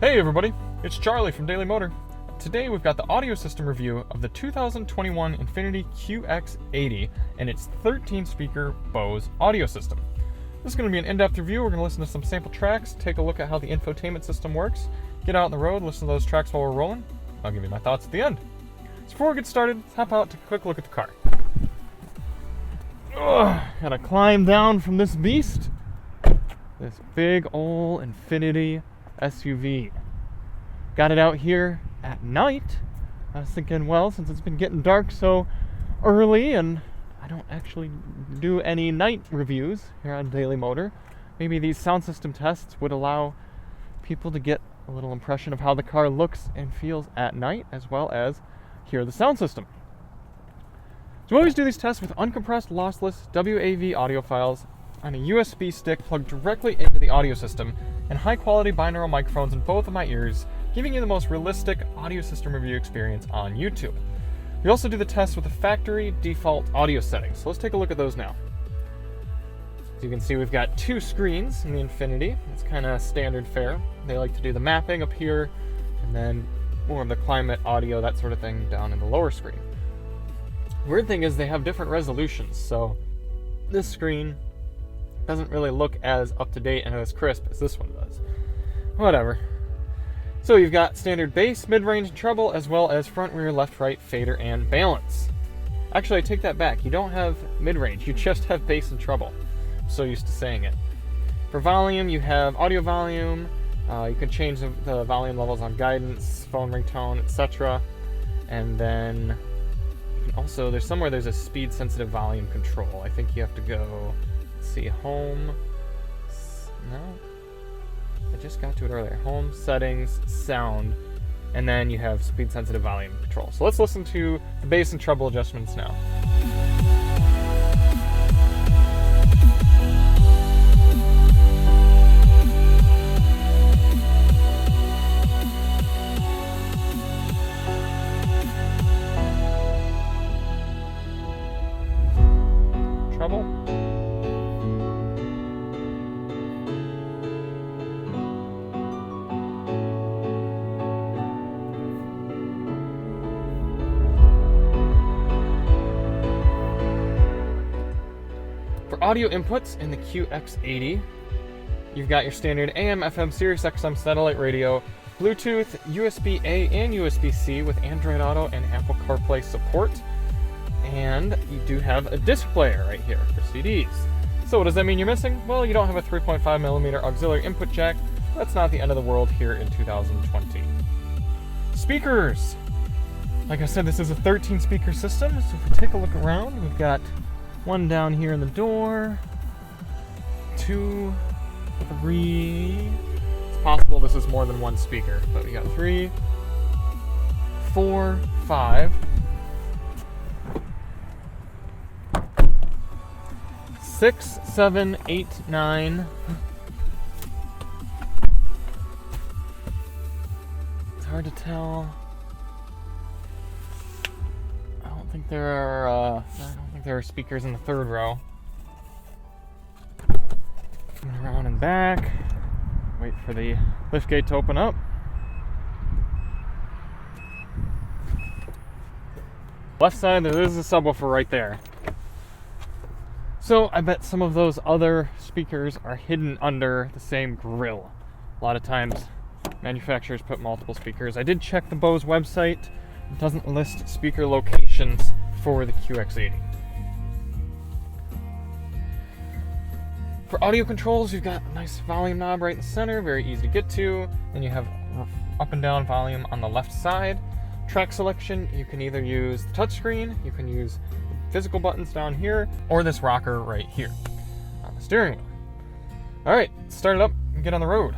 Hey everybody, it's Charlie from Daily Motor. Today we've got the audio system review of the 2021 Infiniti QX80 and its 13-speaker Bose audio system. This is going to be an in-depth review. We're going to listen to some sample tracks, take a look at how the infotainment system works, get out on the road, listen to those tracks while we're rolling. I'll give you my thoughts at the end. So before we get started, let's hop out to a quick look at the car. Gotta climb down from this beast. This big ol' Infiniti SUV. Got it out here at night. I was thinking, well, since it's been getting dark so early and I don't actually do any night reviews here on Daily Motor, maybe these sound system tests would allow people to get a little impression of how the car looks and feels at night, as well as hear the sound system. So we always do these tests with uncompressed, lossless WAV audio files on a USB stick plugged directly into the audio system and high-quality binaural microphones in both of my ears, giving you the most realistic audio system review experience on YouTube. We also do the test with the factory default audio settings, so let's take a look at those now. As you can see, we've got two screens in the Infiniti. It's kind of standard fare. They like to do the mapping up here, and then more of the climate, audio, that sort of thing down in the lower screen. Weird thing is they have different resolutions, so this screen doesn't really look as up-to-date and as crisp as this one does. Whatever. So you've got standard bass, mid-range, and treble, as well as front, rear, left, right, fader, and balance. Actually, I take that back. You don't have mid-range, you just have bass and treble. I'm so used to saying it. For volume, you have audio volume. You can change the volume levels on guidance, phone ringtone, etc. And then you can also, there's a speed-sensitive volume control. I think you have to go, let's see, home. No? I just got to it earlier. Home, settings, sound, and then you have speed-sensitive volume control. So let's listen to the bass and treble adjustments now. Treble. For audio inputs in the QX80, you've got your standard AM, FM, Sirius XM satellite radio, Bluetooth, USB-A, and USB-C with Android Auto and Apple CarPlay support. And you do have a disc player right here for CDs. So what does that mean you're missing? Well, you don't have a 3.5mm auxiliary input jack. That's not the end of the world here in 2020. Speakers! Like I said, this is a 13-speaker system, so if we take a look around, we've got one down here in the door, 2, 3. It's possible this is more than one speaker, but we got 3, 4, 5, 6, 7, 8, 9. It's hard to tell. I don't think there are speakers in the third row. Coming around and back. Wait for the liftgate to open up. Left side, there is a subwoofer right there. So I bet some of those other speakers are hidden under the same grille. A lot of times manufacturers put multiple speakers. I did check the Bose website. It doesn't list speaker locations for the QX80. For audio controls, you've got a nice volume knob right in the center, very easy to get to. Then you have up and down volume on the left side. Track selection, you can either use the touchscreen, you can use the physical buttons down here, or this rocker right here on the steering wheel. All right, let's start it up and get on the road.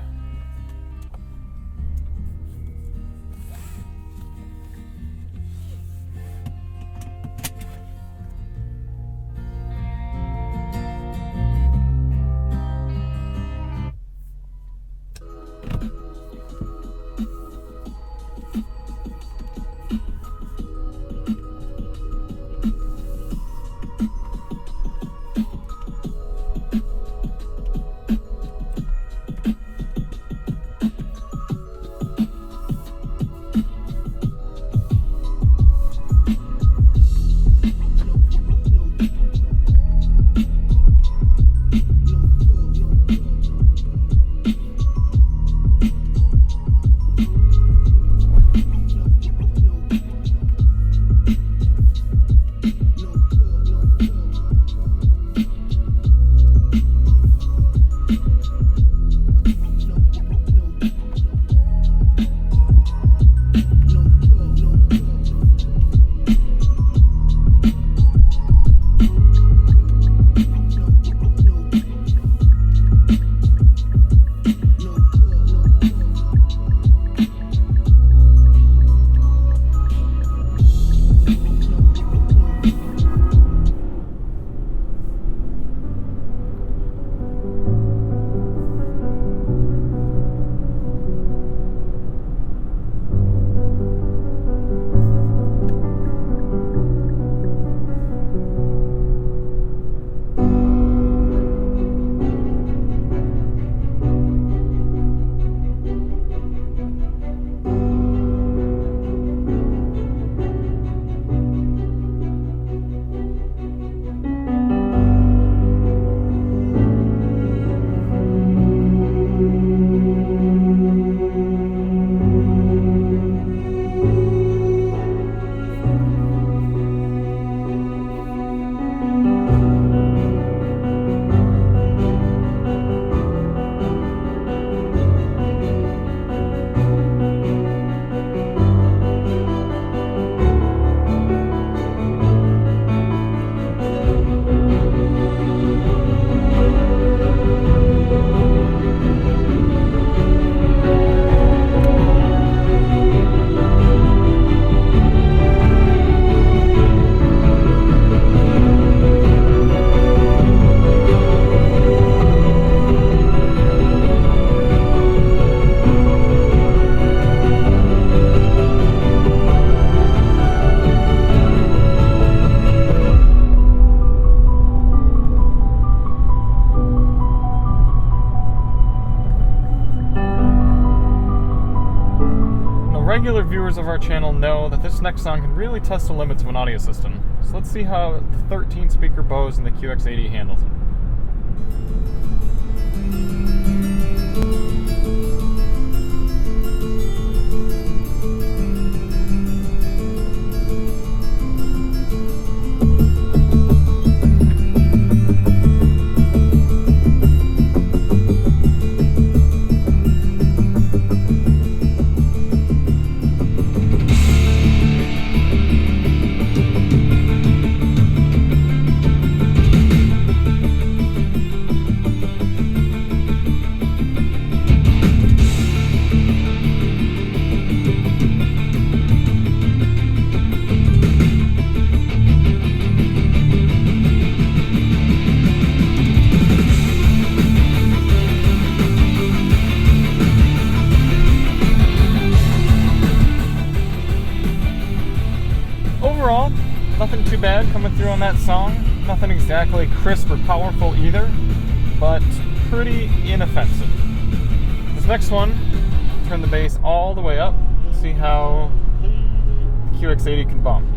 regular viewers of our channel know that this next song can really test the limits of an audio system. So let's see how the 13-speaker Bose and the QX80 handles it. Overall, nothing too bad coming through on that song. Nothing exactly crisp or powerful either, but pretty inoffensive. This next one, turn the bass all the way up, see how the QX80 can bump.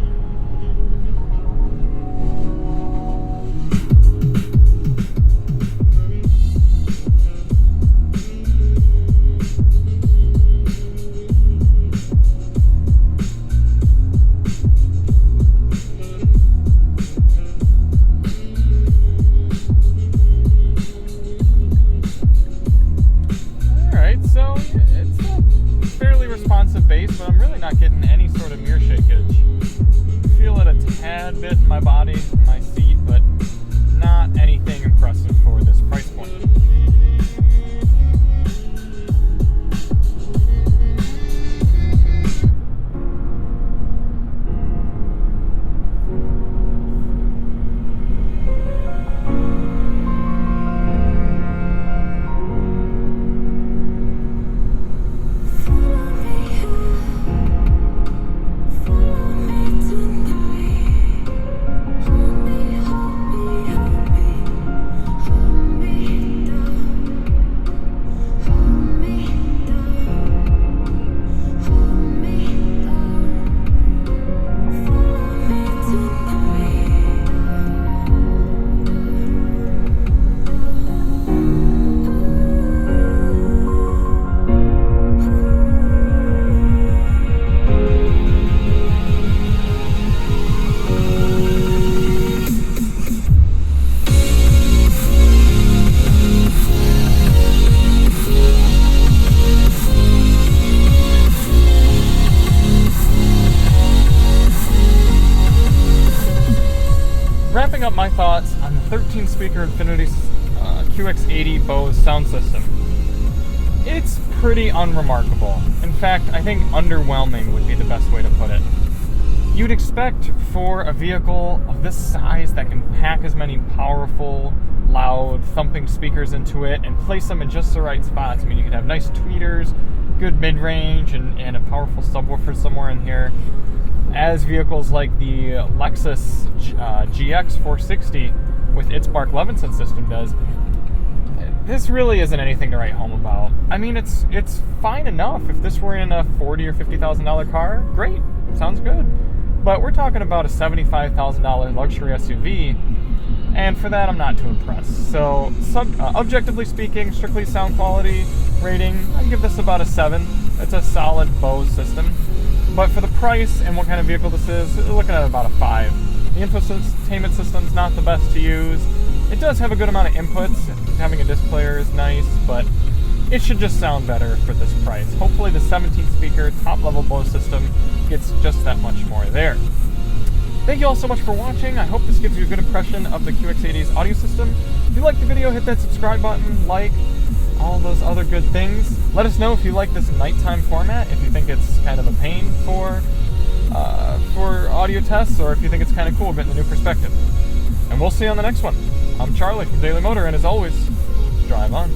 So it's a fairly responsive bass, but I'm really not getting any sort of mirror shakeage. I feel it a tad bit in my body, my seat, but not anything impressive for this price point. Wrapping up my thoughts on the 13-speaker Infiniti QX80 Bose sound system. It's pretty unremarkable. In fact, I think underwhelming would be the best way to put it. You'd expect for a vehicle of this size that can pack as many powerful, loud, thumping speakers into it and place them in just the right spots. I mean, you could have nice tweeters, good mid-range, and a powerful subwoofer somewhere in here. As vehicles like the Lexus GX460 with its Bark Levinson system does, this really isn't anything to write home about. I mean, it's fine enough. If this were in a $40,000 or $50,000 car, great, sounds good. But we're talking about a $75,000 luxury SUV, and for that I'm not too impressed. So, objectively speaking, strictly sound quality rating, I'd give this about a 7. It's a solid Bose system. But for the price and what kind of vehicle this is, we're looking at about a 5. The infotainment system's not the best to use. It does have a good amount of inputs. Having a disc player is nice, but it should just sound better for this price. Hopefully the 17-speaker top-level Bose system gets just that much more there. Thank you all so much for watching. I hope this gives you a good impression of the QX80's audio system. If you liked the video, hit that subscribe button, like, all those other good things. Let us know if you like this nighttime format, if you think it's kind of a pain for audio tests, or if you think it's kind of cool getting a new perspective. And we'll see you on the next one. I'm Charlie from Daily Motor, and as always, drive on.